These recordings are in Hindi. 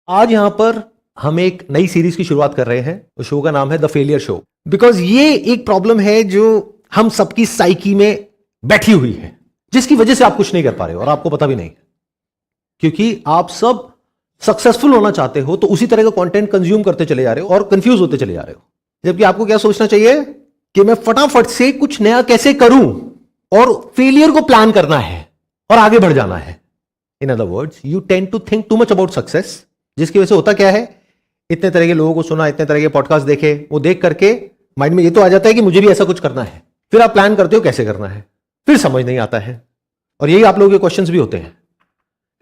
आज यहां पर हम एक नई सीरीज की शुरुआत कर रहे हैं। उस शो का नाम है द फेलियर शो। बिकॉज ये एक प्रॉब्लम है जो हम सबकी साइकी में बैठी हुई है, जिसकी वजह से आप कुछ नहीं कर पा रहे हो और आपको पता भी नहीं है, क्योंकि आप सब सक्सेसफुल होना चाहते हो तो उसी तरह का कंटेंट कंज्यूम करते चले जा रहे हो और कंफ्यूज होते चले जा रहे हो। जबकि आपको क्या सोचना चाहिए कि मैं फटाफट से कुछ नया कैसे करूं, और फेलियर को प्लान करना है और आगे बढ़ जाना है। In other words, you tend to think too much about success, जिसकी वजह से होता क्या है, इतने तरह के लोगों को सुना, इतने तरह के पॉडकास्ट देखे, वो देख करके माइंड में ये तो आ जाता है कि मुझे भी ऐसा कुछ करना है। फिर आप प्लान करते हो कैसे करना है, फिर समझ नहीं आता है। और यही आप लोगों के क्वेश्चंस भी होते हैं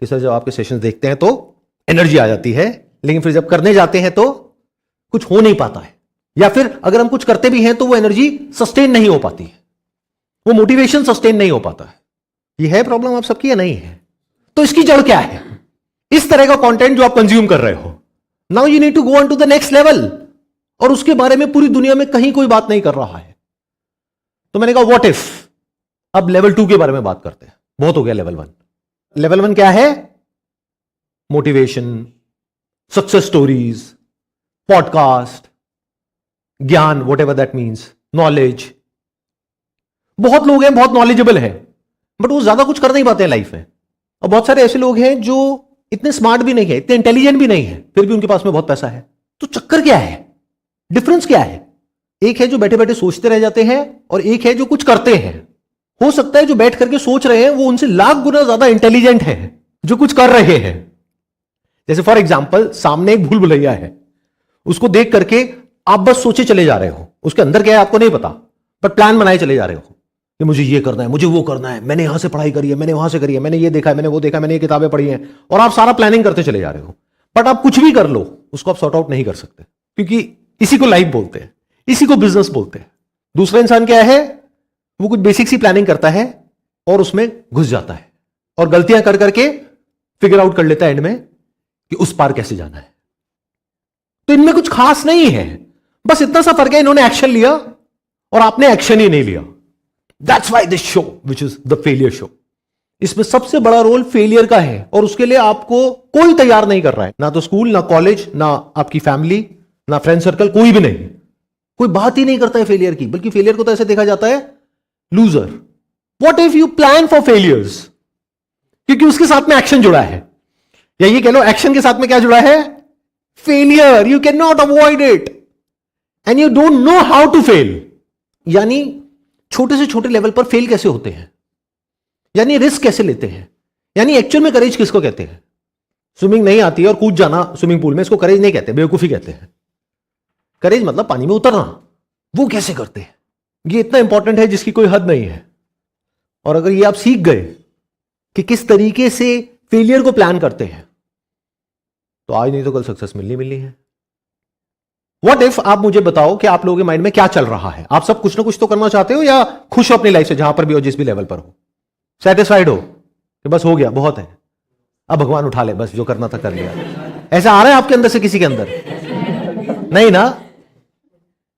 कि सर जब आपके सेशंस देखते हैं तो एनर्जी आ जाती है, लेकिन फिर जब करने जाते हैं तो कुछ हो नहीं पाता है, या फिर अगर हम कुछ करते भी हैं तो वो एनर्जी सस्टेन नहीं हो पाती है, वो मोटिवेशन सस्टेन नहीं हो पाता है। ये है प्रॉब्लम आप सबकी या नहीं है? तो इसकी जड़ क्या है? इस तरह का कंटेंट जो आप कंज्यूम कर रहे हो, now you need to go on to the next level, और उसके बारे में पूरी दुनिया में कहीं कोई बात नहीं कर रहा है। तो मैंने कहा व्हाट इफ, अब लेवल 2 के बारे में बात करते हैं। बहुत हो गया लेवल 1। लेवल 1 क्या है? मोटिवेशन, सक्सेस स्टोरीज, पॉडकास्ट, ज्ञान, what ever that means, knowledge. बहुत लोग हैं बहुत नॉलेजेबल हैं, बट वो ज्यादा कुछ कर नहीं पाते हैं लाइफ में। और बहुत सारे ऐसे लोग हैं जो इतने स्मार्ट भी नहीं है, इतने इंटेलिजेंट भी नहीं है, फिर भी उनके पास में बहुत पैसा है। तो चक्कर क्या है? डिफरेंस क्या है? एक है जो बैठे बैठे सोचते रह जाते हैं, और एक है जो कुछ करते हैं। हो सकता है जो बैठ करके सोच रहे हैं वो उनसे लाख गुना ज्यादा इंटेलिजेंट है जो कुछ कर रहे हैं। जैसे फॉर एग्जाम्पल, सामने एक भूल भुलैया है, उसको देख करके आप बस सोचे चले जा रहे हो, उसके अंदर क्या है आपको नहीं पता, बट प्लान बनाए चले जा रहे हो कि मुझे ये करना है, मुझे वो करना है, मैंने यहां से पढ़ाई करी है, मैंने वहां से करी है, मैंने ये देखा है, मैंने वो देखा है, मैंने ये किताबें पढ़ी हैं, और आप सारा प्लानिंग करते चले जा रहे हो। बट आप कुछ भी कर लो, उसको आप सॉर्ट आउट नहीं कर सकते, क्योंकि इसी को लाइफ बोलते हैं, इसी को बिजनेस बोलते हैं। दूसरा इंसान क्या है? वो कुछ बेसिक सी प्लानिंग करता है और उसमें घुस जाता है, और गलतियां कर करके फिगर आउट कर लेता है एंड में कि उस पार कैसे जाना है। तो इनमें कुछ खास नहीं है, बस इतना सा फर्क है, इन्होंने एक्शन लिया और आपने एक्शन ही नहीं लिया। That's why this show which is the failure show. इसमें सबसे बड़ा रोल फेलियर का है, और उसके लिए आपको कोई तैयार नहीं कर रहा है, ना तो स्कूल, ना कॉलेज, ना आपकी फैमिली, ना फ्रेंड सर्कल, कोई भी नहीं। कोई बात ही नहीं करता है फेलियर की, बल्कि फेलियर को तो ऐसे देखा जाता है loser. What if you plan for failures? क्योंकि उसके साथ में एक्शन जुड़ा है, या ये कह लो एक्शन के साथ में क्या जुड़ा है? Failure. You can not avoid it and you don't know how to fail. यानी छोटे से छोटे लेवल पर फेल कैसे होते हैं, यानी रिस्क कैसे लेते हैं, यानी एक्चुअल में करेज किसको कहते हैं? स्विमिंग नहीं आती है और कूद जाना स्विमिंग पूल में, इसको करेज नहीं कहते, बेवकूफी कहते हैं। करेज मतलब पानी में उतरना। वो कैसे करते हैं? ये इतना इंपॉर्टेंट है जिसकी कोई हद नहीं है। और अगर ये आप सीख गए कि किस तरीके से फेलियर को प्लान करते हैं, तो आज नहीं तो कल सक्सेस मिलनी है। व्हाट इफ आप मुझे बताओ कि आप लोगों के माइंड में क्या चल रहा है? आप सब कुछ ना कुछ तो करना चाहते हो, या खुश हो अपनी लाइफ से, जहां पर भी हो, जिस भी लेवल पर हो, सेटिस्फाइड हो कि बस हो गया, बहुत है, अब भगवान उठा ले, बस जो करना था कर लिया। ऐसा आ रहा है आपके अंदर से किसी के अंदर? नहीं ना?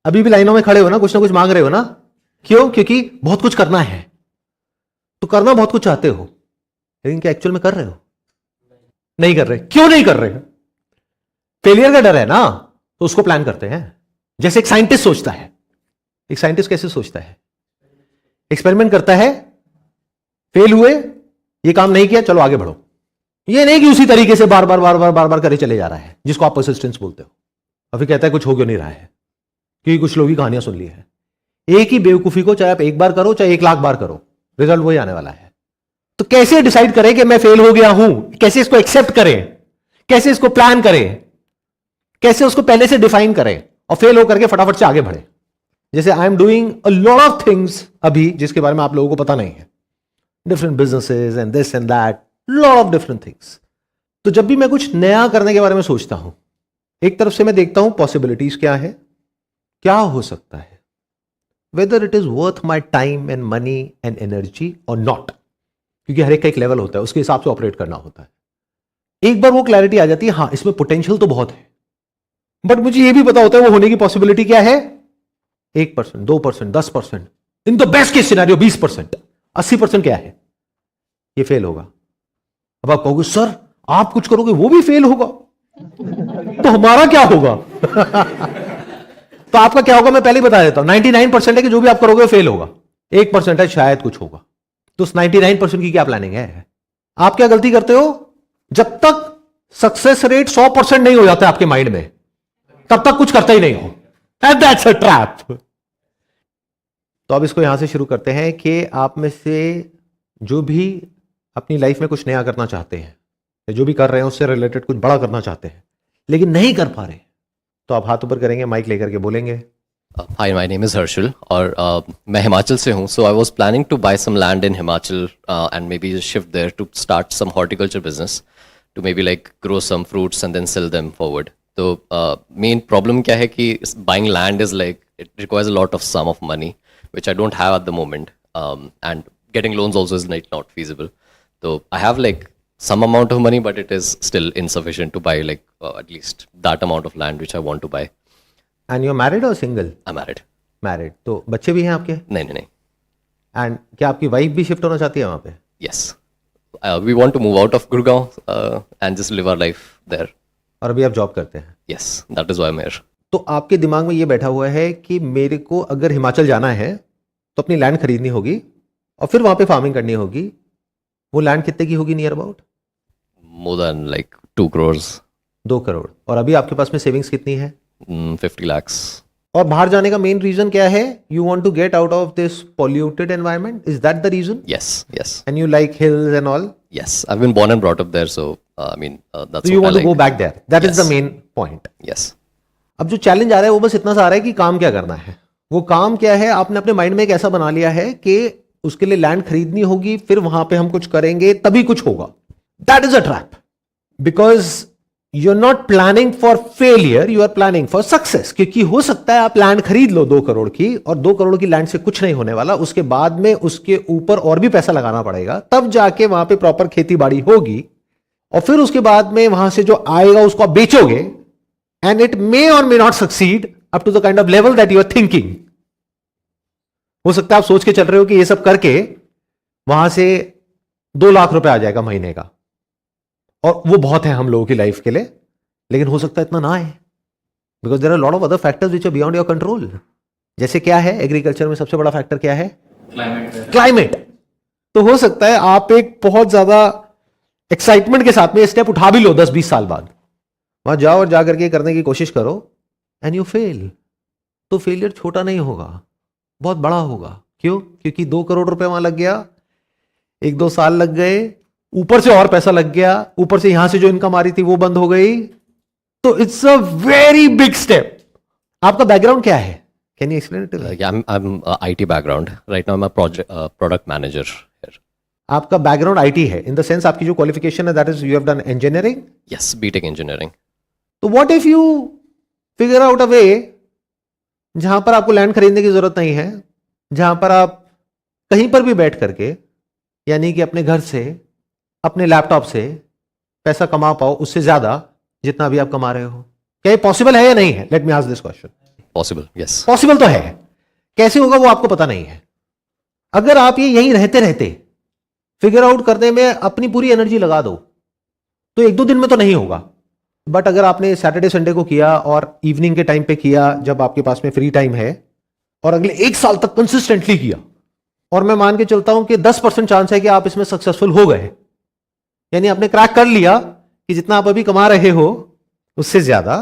अभी भी लाइनों में खड़े हो ना, कुछ ना कुछ मांग रहे हो ना? क्यों? क्योंकि बहुत कुछ करना है। तो करना बहुत कुछ चाहते हो, लेकिन क्या एक्चुअल में कर रहे हो? नहीं कर रहे। क्यों नहीं कर रहे? फेलियर का डर है ना, तो उसको प्लान करते हैं। जैसे एक साइंटिस्ट सोचता है। एक साइंटिस्ट कैसे सोचता है? एक्सपेरिमेंट करता है, फेल हुए, ये काम नहीं किया, चलो आगे बढ़ो। ये नहीं कि उसी तरीके से बार बार करे चले जा रहा है, जिसको आप परसिस्टेंस बोलते हो। और फिर कहता है कुछ हो क्यों नहीं रहा है, क्योंकि कुछ लोग ही कहानियां सुन ली है। एक ही बेवकूफी को चाहे आप एक बार करो चाहे 1 लाख बार करो, रिजल्ट वही आने वाला है। तो कैसे डिसाइड करें कि मैं फेल हो गया हूं? कैसे इसको एक्सेप्ट करें? कैसे इसको प्लान करें? कैसे उसको पहले से डिफाइन करें और फेल होकर के फटाफट से आगे बढ़े? जैसे I am doing a lot of things अभी, जिसके बारे में आप लोगों को पता नहीं है। Different businesses and this and that, lot of different things. तो जब भी मैं कुछ नया करने के बारे में सोचता हूं, एक तरफ से मैं देखता हूं पॉसिबिलिटीज क्या है, क्या हो सकता है, whether it is worth my time and money and energy और नॉट। क्योंकि हर एक का एक लेवल होता है, उसके हिसाब से ऑपरेट करना होता है। एक बार वो क्लैरिटी आ जाती है, हाँ इसमें पोटेंशियल तो बहुत है, बट मुझे ये भी पता होता है वो होने की पॉसिबिलिटी क्या है, 1%, 2%, 10%, in the best case scenario 20%, 80% क्या है, ये फेल होगा। अब आप कहोगे सर आप कुछ करोगे वो भी फेल होगा, तो हमारा क्या होगा? तो आपका क्या होगा मैं पहले ही बता देता हूं, 99% है कि जो भी आप करोगे फेल होगा, 1% है शायद कुछ होगा। तो उस 99% की क्या प्लानिंग है? आप क्या गलती करते हो? जब तक सक्सेस रेट 100% नहीं हो जाता आपके माइंड में, तब तक कुछ करते ही नहीं हो, एंड दैट्स अ ट्रैप। तो अब इसको यहां से शुरू करते हैं कि आप में से जो भी अपनी लाइफ में कुछ नया करना चाहते हैं, या जो भी कर रहे हैं उससे रिलेटेड कुछ बड़ा करना चाहते हैं लेकिन नहीं कर पा रहे, तो आप हाथ ऊपर करेंगे, माइक लेकर के बोलेंगे। Hi, my name is Harshal और मैं हिमाचल से हूँ. So I was planning to buy some land in Himachal and maybe shift there to start some horticulture business to maybe like grow some fruits and then sell them forward. तो मेन प्रॉब्लम क्या है कि buying land is like it requires a lot of some of money which I don't have at the moment, and getting loans also is not feasible. So I have like some amount of money, but it is still insufficient to buy like at least that amount of land which I want to buy. And you're married or single? I'm married. Married. तो बच्चे भी हैं आपके? नहीं नहीं नहीं. And क्या आपकी वाइफ भी शिफ्ट होना चाहती है वहां पे? Yes. We want to move out of Gurgaon and just live our life there. और अभी आप जॉब करते हैं? Yes, that is why I'm here. तो आपके दिमाग में ये बैठा हुआ है कि मेरे को अगर हिमाचल जाना है तो अपनी लैंड खरीदनी होगी और फिर वहां पे फार्मिंग करनी होगी। वो लैंड कितने की होगी near about? More than like 2 crores. 2 crore. और अभी आपके पास में सेविंग्स कितनी है? 50 lakhs. और बाहर जाने का मेन रीजन क्या है? You want to get out of this polluted environment, is that the reason? Yes, yes. And you like hills and all? Yes, I've been born and brought up there, so I mean that's So you what I want to like. go back there. That is Yes. the main point. Yes. अब जो चैलेंज आ रहा है वो बस इतना सा आ रहा है कि काम क्या करना है। वो काम क्या है? आपने अपने माइंड में एक ऐसा बना लिया है कि उसके लिए लैंड खरीदनी होगी, फिर वहां पे हम कुछ करेंगे तभी कुछ होगा। That is a trap, because you are not planning for failure, you are planning for success. क्योंकि हो सकता है आप लैंड खरीद लो 2 करोड़ की, और 2 करोड़ की लैंड से कुछ नहीं होने वाला, उसके बाद में उसके ऊपर और भी पैसा लगाना पड़ेगा, तब जाके वहां पे प्रॉपर खेती बाड़ी होगी, और फिर उसके बाद में वहां से जो आएगा उसको आप बेचोगे, and it may or may not succeed up to the kind of level that you are thinking. हो सकता है आप सोच के चल रहे हो कि ये सब करके वहां से 2 लाख रुपए आ जाएगा महीने का, और वो बहुत है हम लोगों की लाइफ के लिए, लेकिन हो सकता है इतना ना आए, because there are lot of other factors which are beyond your control. जैसे क्या है एग्रीकल्चर में सबसे बड़ा फैक्टर क्या है? क्लाइमेट। तो हो सकता है आप एक बहुत ज्यादा एक्साइटमेंट के साथ में स्टेप उठा भी लो 10-20 साल बाद, वहां जाओ और जाकर के करने की कोशिश करो, एंड यू फेल। तो फेलियर छोटा नहीं होगा, बहुत बड़ा होगा। क्यों? क्योंकि 2 करोड़ रुपए वहां लग गया, 1-2 साल लग गए, ऊपर से और पैसा लग गया, ऊपर से यहां से जो इनकम आ रही थी वो बंद हो गई। तो it's a very big step. आपका बैकग्राउंड क्या है? Can you explain it? Yeah, I'm IT background. Right now I'm a product manager here. आपका बैकग्राउंड आईटी है, इन द सेंस आपकी जो क्वालिफिकेशन है that is you have done engineering. Yes, BTech engineering. तो what if you figure out a way जहां पर आपको लैंड खरीदने की जरूरत नहीं है, जहां पर आप कहीं पर भी बैठ करके, यानी कि अपने घर से, अपने लैपटॉप से पैसा कमा पाओ उससे ज्यादा जितना भी आप कमा रहे हो। क्या ये पॉसिबल है या नहीं है? Let me ask this question. Possible, yes. Possible तो है, कैसे होगा वो आपको पता नहीं है। अगर आप ये यहीं रहते रहते फिगर आउट करने में अपनी पूरी एनर्जी लगा दो तो 1-2 दिन में तो नहीं होगा, बट अगर आपने सैटरडे संडे को किया और इवनिंग के टाइम पे किया जब आपके पास में फ्री टाइम है, और अगले 1 साल तक कंसिस्टेंटली किया, और मैं मान के चलता हूं कि 10% चांस है कि आप इसमें सक्सेसफुल हो गए, यानी आपने क्रैक कर लिया कि जितना आप अभी कमा रहे हो उससे ज्यादा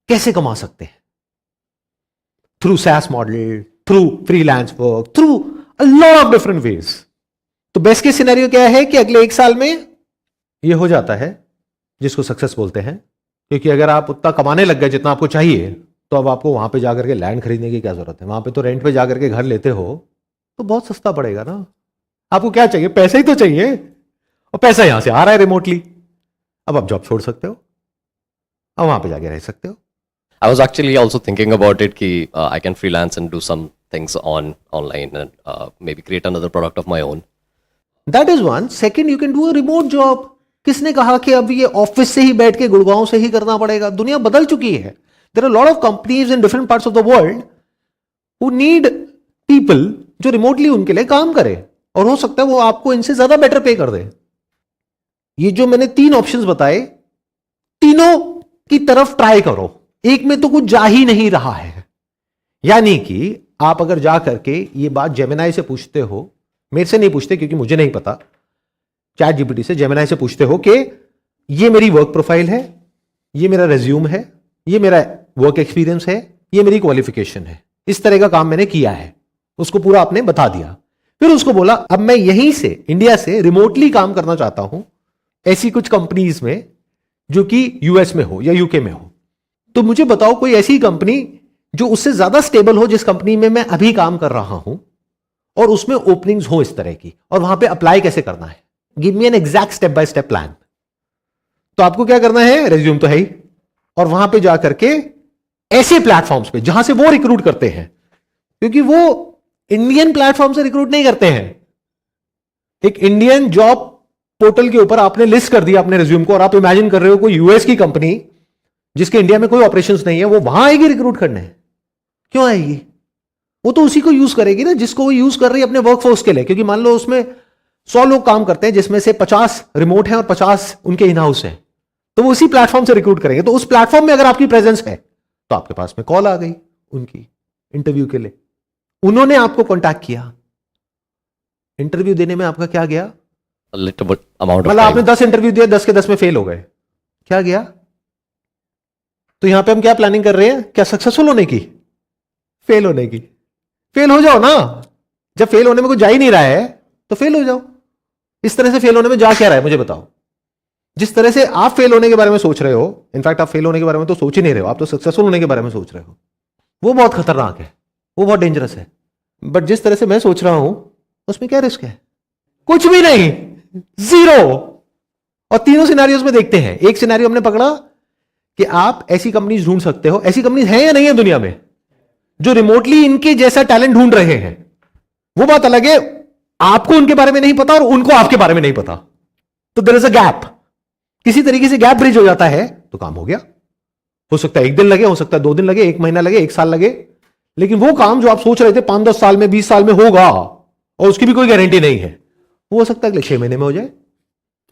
कैसे कमा सकते हैं, through SaaS model, through freelance work, through a lot of different ways. तो बेस्ट केस सिनेरियो क्या है कि अगले 1 साल में ये हो जाता है, जिसको सक्सेस बोलते हैं। क्योंकि अगर आप उतना कमाने लग गए जितना आपको चाहिए, तो अब आपको वहां पे जाकर के लैंड खरीदने की क्या जरूरत है? वहां पे तो रेंट पे जाकर के घर लेते हो तो बहुत सस्ता पड़ेगा ना। आपको क्या चाहिए? पैसा ही तो चाहिए, और पैसा यहां से आ रहा है रिमोटली। अब आप जॉब छोड़ सकते हो, अब वहां पे जाके रह सकते हो। I was actually also thinking about it कि I can freelance and do some things online and maybe create another product of my own. That is one. Second, you can do a remote job. किसने कहा कि अब ये ऑफिस से ही बैठ के गुड़गांव से ही करना पड़ेगा? दुनिया बदल चुकी है। There are lot of companies in different parts of the world who need people जो रिमोटली उनके लिए काम करे, और हो सकता है वो आपको इनसे ज्यादा बेटर पे कर दे। ये जो मैंने 3 ऑप्शंस बताए, तीनों की तरफ ट्राई करो, एक में तो कुछ जा ही नहीं रहा है। यानी कि आप अगर जा करके ये बात जेमिनाई से पूछते हो, मेरे से नहीं पूछते क्योंकि मुझे नहीं पता, चैट जीपीटी से, जेमिनाई से पूछते हो कि ये मेरी वर्क प्रोफाइल है, ये मेरा रेज्यूम है, ये मेरा वर्क एक्सपीरियंस है, ये मेरी क्वालिफिकेशन है, इस तरह का काम मैंने किया है, उसको पूरा आपने बता दिया। फिर उसको बोला अब मैं यहीं से, इंडिया से रिमोटली काम करना चाहता हूं ऐसी कुछ कंपनीज में जो कि यूएस में हो या यूके में हो, तो मुझे बताओ कोई ऐसी कंपनी जो उससे ज्यादा स्टेबल हो जिस कंपनी में मैं अभी काम कर रहा हूं और उसमें ओपनिंग्स हो इस तरह की, और वहां पे अप्लाई कैसे करना है, give me an exact step by step plan. तो आपको क्या करना है, रेज्यूम तो है ही, और वहां पे जाकर के ऐसे प्लेटफॉर्म्स पे जहां से वो रिक्रूट करते हैं, क्योंकि वो इंडियन प्लेटफॉर्म से रिक्रूट नहीं करते हैं। एक इंडियन जॉब पोर्टल के ऊपर आपने लिस्ट कर दिया अपने रिज्यूम को, और आप इमेजिन कर रहे हो कोई यूएस की कंपनी जिसके इंडिया में कोई ऑपरेशंस नहीं है, वो वहां आएगी रिक्रूट करने? क्यों आएगी? वो तो उसी को यूज करेगी ना जिसको वो यूज कर रही है अपने वर्कफोर्स के लिए, क्योंकि मान लो उसमें 100 लोग काम करते हैं जिसमें से 50 रिमोट हैं और 50 उनके इन हाउस हैं, तो वो उसी प्लेटफॉर्म से रिक्रूट करेंगे। तो उस प्लेटफॉर्म में अगर आपकी प्रेजेंस है तो आपके पास में कॉल आ गई उनकी इंटरव्यू के लिए, उन्होंने आपको कॉन्टैक्ट किया, इंटरव्यू देने में आपका क्या गया, मतलब आपने 10 इंटरव्यू दिए, 10 के 10 में फेल हो गए, क्या गया? तो यहां पे हम क्या प्लानिंग कर रहे हैं, क्या सक्सेसफुल होने की, फेल होने की? फेल हो जाओ ना, जब फेल होने में कुछ जा ही नहीं रहा है तो फेल हो जाओ। इस तरह से फेल होने में जा क्या रहा है मुझे बताओ? जिस तरह से आप फेल होने के बारे में सोच रहे हो, इनफैक्ट आप फेल होने के बारे में तो सोच ही नहीं रहे हो, आप तो सक्सेसफुल होने के बारे में सोच रहे हो, वो बहुत खतरनाक है, वो बहुत डेंजरस है। बट जिस तरह से मैं सोच रहा हूं उसमें क्या रिस्क है? कुछ भी नहीं, जीरो। और तीनों सिनेरियोज में देखते हैं, एक सिनेरियो हमने पकड़ा कि आप ऐसी कंपनीज ढूंढ सकते हो, ऐसी कंपनीज हैं या नहीं है दुनिया में जो रिमोटली इनके जैसा टैलेंट ढूंढ रहे हैं। वो बात अलग है, आपको उनके बारे में नहीं पता और उनको आपके बारे में नहीं पता, तो देयर इज अ गैप। किसी तरीके से गैप ब्रिज हो जाता है तो काम हो गया। हो सकता है 1 दिन लगे, हो सकता है 2 दिन लगे, 1 महीना लगे, 1 साल लगे, लेकिन वो काम जो आप सोच रहे थे 5-10 साल में, 20 साल में होगा, और उसकी भी कोई गारंटी नहीं है, वो हो सकता है अगले 6 महीने में हो जाए।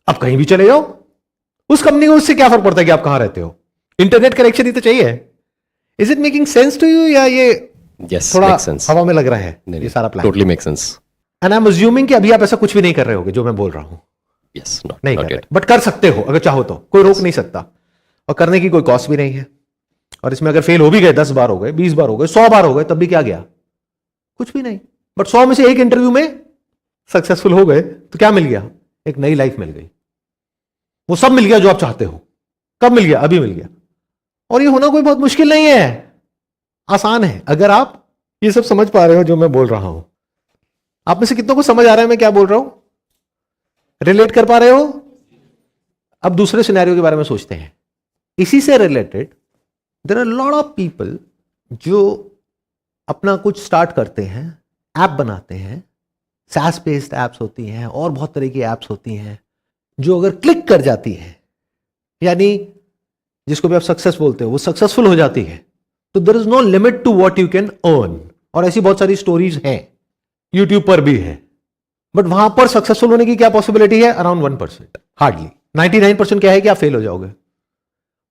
आप कहीं भी चले जाओ, उस कंपनी को उससे क्या फर्क पड़ता है कि आप कहां रहते हो? इंटरनेट कनेक्शन ही तो चाहिए। Is it making sense to you, या ये थोड़ा हवा में लग रहा है ये सारा plan? Totally make sense. And I am assuming कि अभी आप ऐसा कुछ भी नहीं कर रहे होगे जो मैं बोल रहा हूं। यस, नहीं कर रहे, बट कर सकते हो अगर चाहो तो, कोई रोक नहीं सकता, और करने की कोई कॉस्ट भी नहीं है। और इसमें अगर फेल हो भी गए, 10 बार हो गए, 20 बार हो गए, 100 बार हो गए, तब भी क्या गया? कुछ भी नहीं। बट 100 में से एक इंटरव्यू में सक्सेसफुल हो गए तो क्या मिल गया? एक नई लाइफ मिल गई, वो सब मिल गया जो आप चाहते हो। कब मिल गया? अभी मिल गया। और ये होना कोई बहुत मुश्किल नहीं है, आसान है, अगर आप ये सब समझ पा रहे हो जो मैं बोल रहा हूं। आप में से कितनों को समझ आ रहा है मैं क्या बोल रहा हूं? रिलेट कर पा रहे हो? अब दूसरे सिनेरियो के बारे में सोचते हैं, इसी से related. There are lot of people जो अपना कुछ स्टार्ट करते हैं, ऐप बनाते हैं, SaaS बेस्ड एप्स होती हैं और बहुत तरह की एप्स होती हैं जो अगर क्लिक कर जाती है, यानी जिसको भी आप सक्सेस बोलते हो, वो सक्सेसफुल हो जाती है, तो there is no limit to what you can earn. और ऐसी बहुत सारी स्टोरीज हैं, यूट्यूब पर भी है। बट वहां पर सक्सेसफुल होने की क्या पॉसिबिलिटी है? Around 1%, hardly. 99% क्या है कि आप फेल हो जाओगे।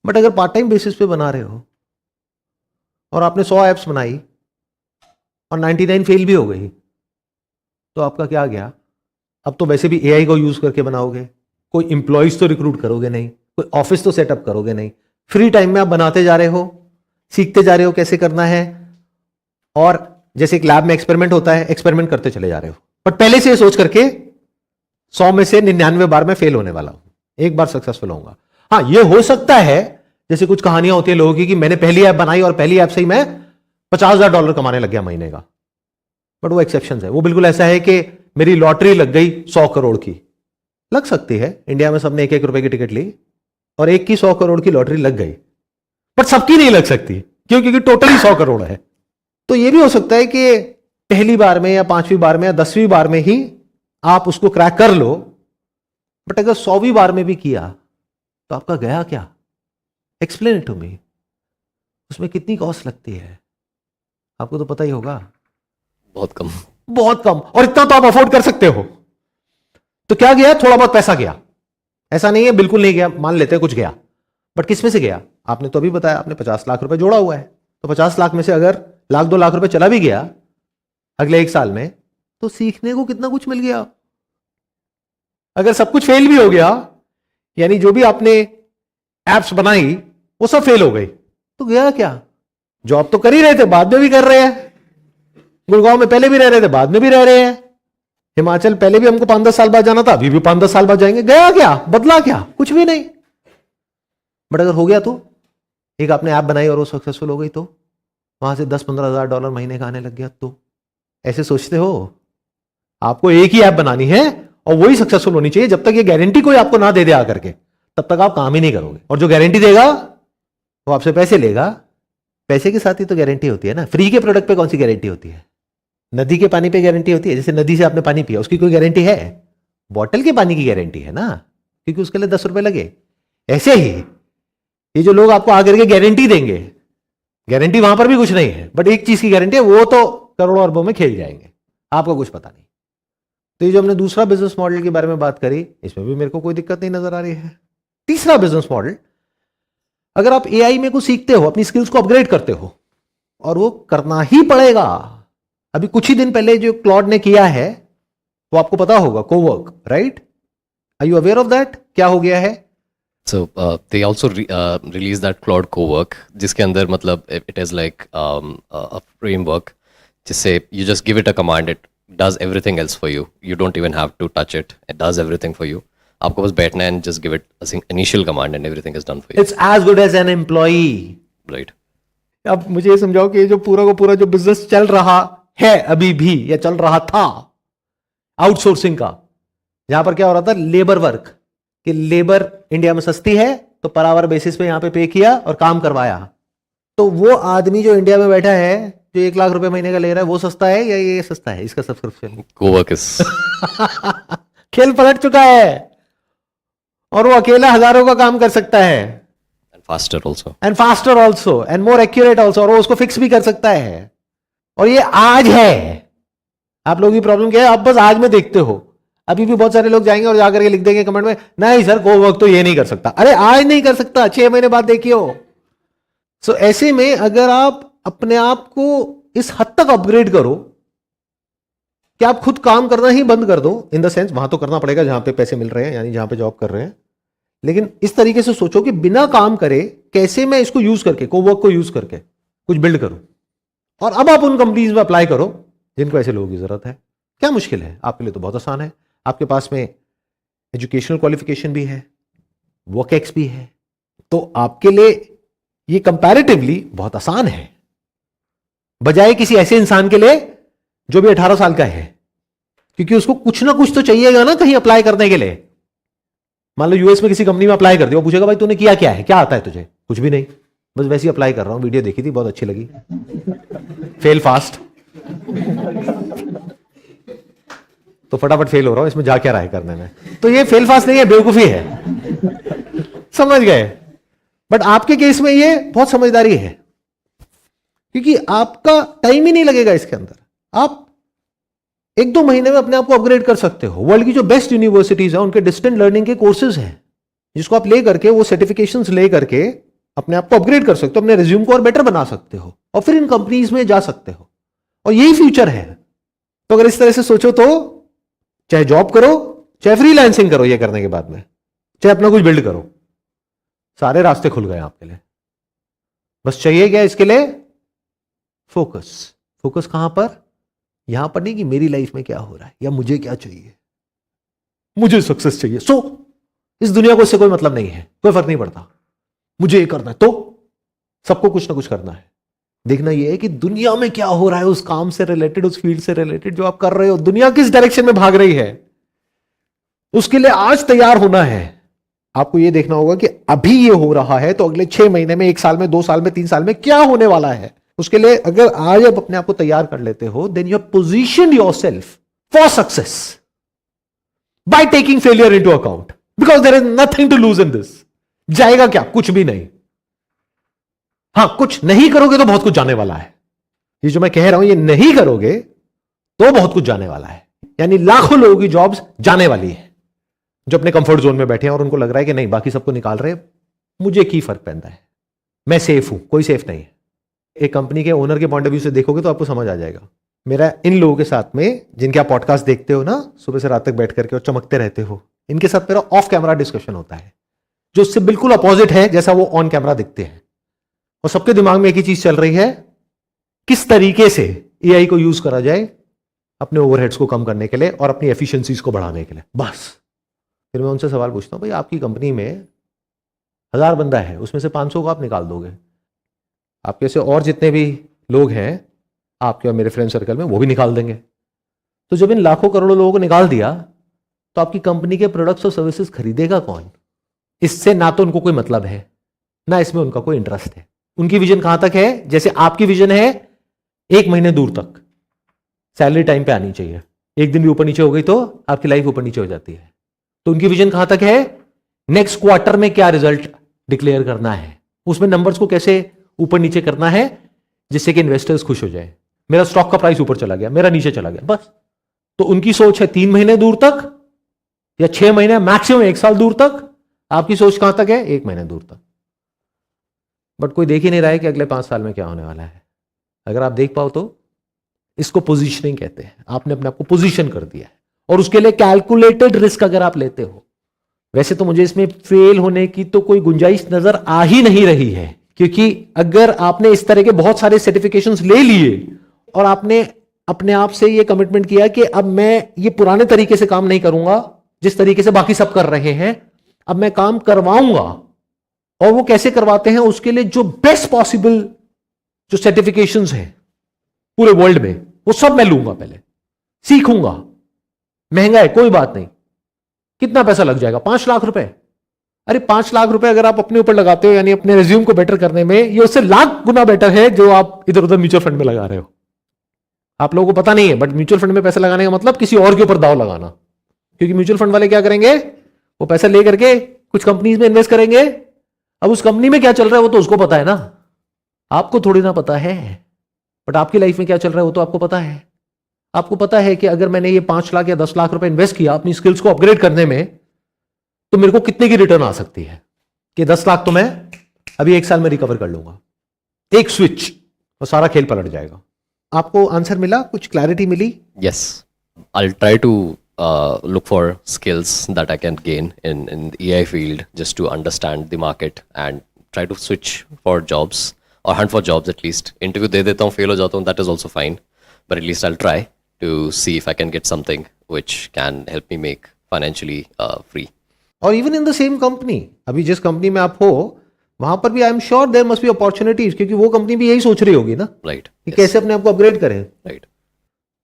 बट अगर पार्ट टाइम बेसिस पे बना रहे हो और आपने 100 एप्स बनाई और 99 फेल भी हो गई, तो आपका क्या गया? अब तो वैसे भी एआई को यूज करके बनाओगे, कोई इंप्लॉइज तो रिक्रूट करोगे नहीं, कोई ऑफिस तो सेटअप करोगे नहीं। फ्री टाइम में आप बनाते जा रहे हो, सीखते जा रहे हो कैसे करना है, और जैसे एक लैब में एक्सपेरिमेंट होता है, एक्सपेरिमेंट करते चले जा रहे हो। बट पहले से ये सोच करके 100 में से 99 बार मैं फेल होने वाला हूं, एक बार सक्सेसफुल होऊंगा। हाँ, ये हो सकता है, जैसे कुछ कहानियां होती है लोगों की कि मैंने पहली ऐप बनाई और पहली ऐप से ही मैं $50,000 कमाने लग गया महीने का। बट वो एक्सेप्शन है। वो बिल्कुल ऐसा है कि मेरी लॉटरी लग गई 100 करोड़ की। लग सकती है, इंडिया में सबने 1-1 रुपए की टिकट ली और एक की 100 करोड़ की लॉटरी लग गई, बट सबकी नहीं लग सकती। क्यों? क्योंकि टोटली 100 करोड़ है। तो ये भी हो सकता है कि पहली बार में या 5वीं बार में या 10वीं बार में ही आप उसको क्रैक कर लो, बट अगर 100वीं बार में भी किया तो आपका गया क्या? Explain it to me. उसमें कितनी कॉस्ट लगती है आपको तो पता ही होगा। बहुत कम, बहुत कम, और इतना तो आप अफोर्ड कर सकते हो। तो क्या गया? थोड़ा बहुत पैसा गया, ऐसा नहीं है बिल्कुल नहीं गया, मान लेते हैं कुछ गया, बट किस में से गया? आपने तो अभी बताया आपने 50 लाख रुपए जोड़ा हुआ है, तो 50 लाख में से अगर लाख 2 लाख रुपए चला भी गया अगले 1 साल में, तो सीखने को कितना कुछ मिल गया। अगर सब कुछ फेल भी हो गया, यानी जो भी आपने एप्स बनाई वो सब फेल हो गई, तो गया क्या? जॉब तो कर ही रहे थे, बाद में भी कर रहे हैं, गुड़गांव में पहले भी रह रहे थे, बाद में भी रह रहे हैं, हिमाचल पहले भी हमको 5-10 साल बाद जाना था, अभी भी 5-10 साल बाद जाएंगे। गया क्या? बदला क्या? कुछ भी नहीं। बट अगर हो गया तो, एक आपने ऐप बनाई और वो सक्सेसफुल हो गई, तो वहां से 10-15 हजार डॉलर महीने का आने लग गया, तो ऐसे सोचते हो? आपको एक ही ऐप बनानी है और वही सक्सेसफुल होनी चाहिए। जब तक ये गारंटी कोई आपको ना दे दे आकर के, तब तक आप काम ही नहीं करोगे। और जो गारंटी देगा वो आपसे पैसे लेगा। पैसे के साथ ही तो गारंटी होती है ना। फ्री के प्रोडक्ट पे कौन सी गारंटी होती है? नदी के पानी पे गारंटी होती है। जैसे नदी से आपने पानी पिया, उसकी कोई गारंटी है? बॉटल के पानी की गारंटी है ना, क्योंकि उसके लिए 10 रुपए लगे। ऐसे ही ये जो लोग आपको आकर के गारंटी देंगे, गारंटी वहां पर भी कुछ नहीं है, बट एक चीज की गारंटी है, वो तो करोड़ों अरबों में खेल जाएंगे, आपको कुछ पता नहीं। तो ये जो हमने दूसरा बिजनेस मॉडल के बारे में बात करी, इसमें भी मेरे को कोई दिक्कत नहीं नजर आ रही है। तीसरा बिजनेस मॉडल, अगर आप एआई में कुछ सीखते हो, अपनी स्किल्स को अपग्रेड करते हो, और वो करना ही पड़ेगा। अभी कुछ ही दिन पहले जो क्लॉड ने किया है वो आपको पता होगा, cowork, right? Are you aware of that? क्या हो गया है? So they also released that Claude Cowork, जिसके अंदर मतलब it is like a framework जिससे you just give it a command, it does everything else for you. You don't even have to touch it. It does everything for you. आपको बस बैठना है and just give it a initial command and everything is done for you. It's as good as an employee. Right. अब मुझे ये समझाओ कि ये जो पूरा का पूरा जो बिजनेस चल रहा है अभी भी, या चल रहा था आउटसोर्सिंग का, जहां पर क्या हो रहा था? लेबर वर्क, कि लेबर इंडिया में सस्ती है तो पर आवर बेसिस पे यहां पे पे किया और काम करवाया। तो वो आदमी जो इंडिया में बैठा है, जो 1 लाख रुपए महीने का ले रहा है, वो सस्ता है या ये सस्ता है? इसका सब्सक्रिप्शन Cowork is खेल पलट चुका है, और वो अकेला हजारों का काम कर सकता है, faster also. And faster also, and more accurate also, और वो उसको फिक्स भी कर सकता है। और ये आज है। आप लोगों की प्रॉब्लम क्या है? आप बस आज में देखते हो। अभी भी बहुत सारे लोग जाएंगे और जाकर के लिख देंगे कमेंट में, नहीं सर कोवर्क तो ये नहीं कर सकता। अरे आज नहीं कर सकता, 6 महीने बाद देखियो। सो ऐसे में अगर आप अपने आप को इस हद तक अपग्रेड करो कि आप खुद काम करना ही बंद कर दो, इन द सेंस वहां तो करना पड़ेगा जहां पे पैसे मिल रहे हैं, यानी जहां पे जॉब कर रहे हैं, लेकिन इस तरीके से सोचो कि बिना काम करे कैसे मैं इसको यूज करके, कोवर्क को यूज करके कुछ बिल्ड करूं। और अब आप उन कंपनीज में अप्लाई करो जिनको ऐसे लोगों की जरूरत है। क्या मुश्किल है? आपके लिए तो बहुत आसान है। आपके पास में एजुकेशनल क्वालिफिकेशन भी है, वर्क एक्स भी है, तो आपके लिए ये कंपैरेटिवली बहुत आसान है, बजाय किसी ऐसे इंसान के लिए जो भी 18 साल का है, क्योंकि उसको कुछ ना कुछ तो चाहिएगा ना कहीं अप्लाई करने के लिए। मान लो यूएस में किसी कंपनी में अप्लाई कर दिया, वो पूछेगा भाई तूने किया क्या है, क्या आता है तुझे? कुछ भी नहीं, बस वैसे ही अप्लाई कर रहा हूं, वीडियो देखी थी बहुत अच्छी लगी, फेल फास्ट, तो फटाफट फेल हो रहा हूं, इसमें जा क्या रहा है करने में? तो ये फेल फास्ट नहीं है, बेवकूफी है। समझ गए? बट आपके केस में ये बहुत समझदारी है, क्योंकि आपका टाइम ही नहीं लगेगा इसके अंदर। आप 1-2 महीने में अपने आप को अपग्रेड कर सकते हो। वर्ल्ड की जो बेस्ट यूनिवर्सिटीज हैं उनके डिस्टेंट लर्निंग के कोर्सेज हैं, जिसको आप ले करके, वो सर्टिफिकेशंस ले करके अपने आप को अपग्रेड कर सकते हो, अपने रिज्यूम को और बेटर बना सकते हो, और फिर इन कंपनीज में जा सकते हो। और यही फ्यूचर है। तो अगर इस तरह से सोचो तो चाहे जॉब करो, चाहे फ्रीलांसिंग करो, ये करने के बाद में चाहे अपना कुछ बिल्ड करो, सारे रास्ते खुल गए आपके लिए। बस चाहिए क्या इसके लिए? फोकस। फोकस कहां पर? यहां पर नहीं कि मेरी लाइफ में क्या हो रहा है या मुझे क्या चाहिए, मुझे सक्सेस चाहिए, सो इस दुनिया को इससे कोई मतलब नहीं है, कोई फर्क नहीं पड़ता, मुझे ये करना है। तो सबको कुछ ना कुछ करना है। देखना यह है कि दुनिया में क्या हो रहा है, उस काम से रिलेटेड, उस फील्ड से रिलेटेड जो आप कर रहे हो, दुनिया किस डायरेक्शन में भाग रही है, उसके लिए आज तैयार होना है। आपको यह देखना होगा कि अभी ये हो रहा है, तो अगले 6 महीने में, 1 साल में, 2 साल में, 3 साल में क्या होने वाला है। उसके लिए अगर आज आप अपने आप को तैयार कर लेते हो, then you have positioned yourself for success by taking failure into account, because there is nothing to lose in this. जाएगा क्या? कुछ भी नहीं। हां, कुछ नहीं करोगे तो बहुत कुछ जाने वाला है। ये जो मैं कह रहा हूं, ये नहीं करोगे तो बहुत कुछ जाने वाला है। यानी लाखों लोगों की जॉब्स जाने वाली है जो अपने कंफर्ट जोन में बैठे हैं और उनको लग रहा है कि नहीं, बाकी सबको निकाल रहे, मुझे की फर्क पैंदा है, मैं सेफ हूं, कोई सेफ नहीं है। एक कंपनी के ओनर के पॉइंट ऑफ व्यू से देखोगे तो आपको समझ आ जाएगा। मेरा इन लोगों के साथ में, जिनके आप पॉडकास्ट देखते हो ना सुबह से रात तक बैठ करके और चमकते रहते हो, इनके साथ मेरा ऑफ कैमरा डिस्कशन होता है जो उससे बिल्कुल अपोजिट है जैसा वो ऑन कैमरा दिखते हैं। और सबके दिमाग में एक ही चीज चल रही है, किस तरीके से एआई को यूज करा जाए अपने ओवरहेड्स को कम करने के लिए और अपनी एफिशिएंसीज को बढ़ाने के लिए, बस। फिर मैं उनसे सवाल पूछता हूं, भाई आपकी कंपनी में 1000 बंदा है, उसमें से 500 को आप निकाल दोगे, आपके से और जितने भी लोग हैं आपके और मेरे फ्रेंड सर्कल में, वो भी निकाल देंगे। तो जब इन लाखों करोड़ों लोगों को निकाल दिया तो आपकी कंपनी के प्रोडक्ट्स और सर्विसेज खरीदेगा कौन? इससे ना तो उनको कोई मतलब है, ना इसमें उनका कोई इंटरेस्ट है। उनकी विजन कहां तक है? जैसे आपकी विजन है 1 महीने दूर तक, सैलरी टाइम पे आनी चाहिए, एक दिन भी ऊपर नीचे हो गई तो आपकी लाइफ ऊपर नीचे हो जाती है। तो उनकी विजन कहां तक है? नेक्स्ट क्वार्टर में क्या रिजल्ट डिक्लेयर करना है, उसमें नंबर्स को कैसे ऊपर नीचे करना है जिससे कि इन्वेस्टर्स खुश हो जाए। मेरा स्टॉक का प्राइस ऊपर चला गया, मेरा नीचे चला गया, बस। तो उनकी सोच है 3 महीने दूर तक या 6 महीने, मैक्सिमम 1 साल दूर तक। आपकी सोच कहां तक है? 1 महीने दूर तक। बट कोई देख ही नहीं रहा है कि अगले 5 साल में क्या होने वाला है। अगर आप देख पाओ तो इसको पोजीशनिंग कहते हैं। आपने अपने आप को पोजीशन कर दिया है और उसके लिए कैलकुलेटेड रिस्क अगर आप लेते हो। वैसे तो मुझे इसमें फेल होने की तो कोई गुंजाइश नजर आ ही नहीं रही है, क्योंकि अगर आपने इस तरह के बहुत सारे सर्टिफिकेशंस ले लिए और आपने अपने आप से ये कमिटमेंट किया कि अब मैं ये पुराने तरीके से काम नहीं करूंगा जिस तरीके से बाकी सब कर रहे हैं, अब मैं काम करवाऊंगा। और वो कैसे करवाते हैं, उसके लिए जो बेस्ट पॉसिबल जो सर्टिफिकेशंस हैं पूरे वर्ल्ड में, वो सब मैं लूंगा, पहले सीखूंगा। महंगा है, कोई बात नहीं। कितना पैसा लग जाएगा? 5 लाख रुपए। अरे 5 लाख रुपए अगर आप अपने ऊपर लगाते हो, यानी अपने रिज्यूम को बेटर करने में, ये उससे लाख गुना बेटर है जो आप इधर उधर म्यूचुअल फंड में लगा रहे हो। आप लोगों को पता नहीं है, बट म्यूचुअल फंड में पैसा लगाने का मतलब किसी और के ऊपर दाव लगाना। क्योंकि म्यूचुअल फंड वाले क्या करेंगे, वो पैसा ले करके कुछ कंपनीज में इन्वेस्ट करेंगे। अब उस कंपनी में क्या चल रहा है वो तो उसको पता है ना, आपको थोड़ी ना पता है। बट आपकी लाइफ में क्या चल रहा है वो तो आपको पता है। आपको पता है कि अगर मैंने ये 5 लाख या 10 लाख रुपए इन्वेस्ट किया अपनी स्किल्स को अपग्रेड करने में, तो मेरे को कितने की रिटर्न आ सकती है कि 10 लाख तो मैं अभी 1 साल में रिकवर कर लूंगा। एक स्विच और सारा खेल पलट जाएगा। आपको आंसर मिला? कुछ clarity milli? Yes, I'll try to look for skills that I can gain in the AI field just to understand the market and try to switch for jobs or hunt for jobs at least. Interview दे देता हूँ, fail हो जाता हूँ, that is also fine. But at least I'll try to see if I can get something which can help me make financially free. और even in the same company, अभी जिस कंपनी में आप हो वहां पर भी I am sure there must be opportunities, क्योंकि वो कंपनी भी यही सोच रही होगी ना Right. कि कैसे अपने आप को अपग्रेड करें। Right.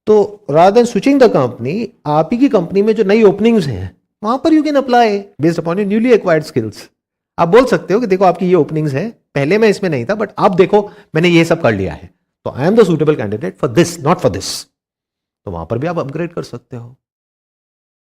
तो rather than switching the company, आप ही की कंपनी में जो नई ओपनिंग्स हैं वहां पर you can apply based upon your newly acquired skills. आप बोल सकते हो कि देखो आपकी ये ओपनिंग्स हैं, पहले मैं इसमें नहीं था बट आप देखो मैंने ये सब कर लिया है, तो I am the suitable candidate for this, not for this. तो वहां पर भी आप अपग्रेड कर सकते हो।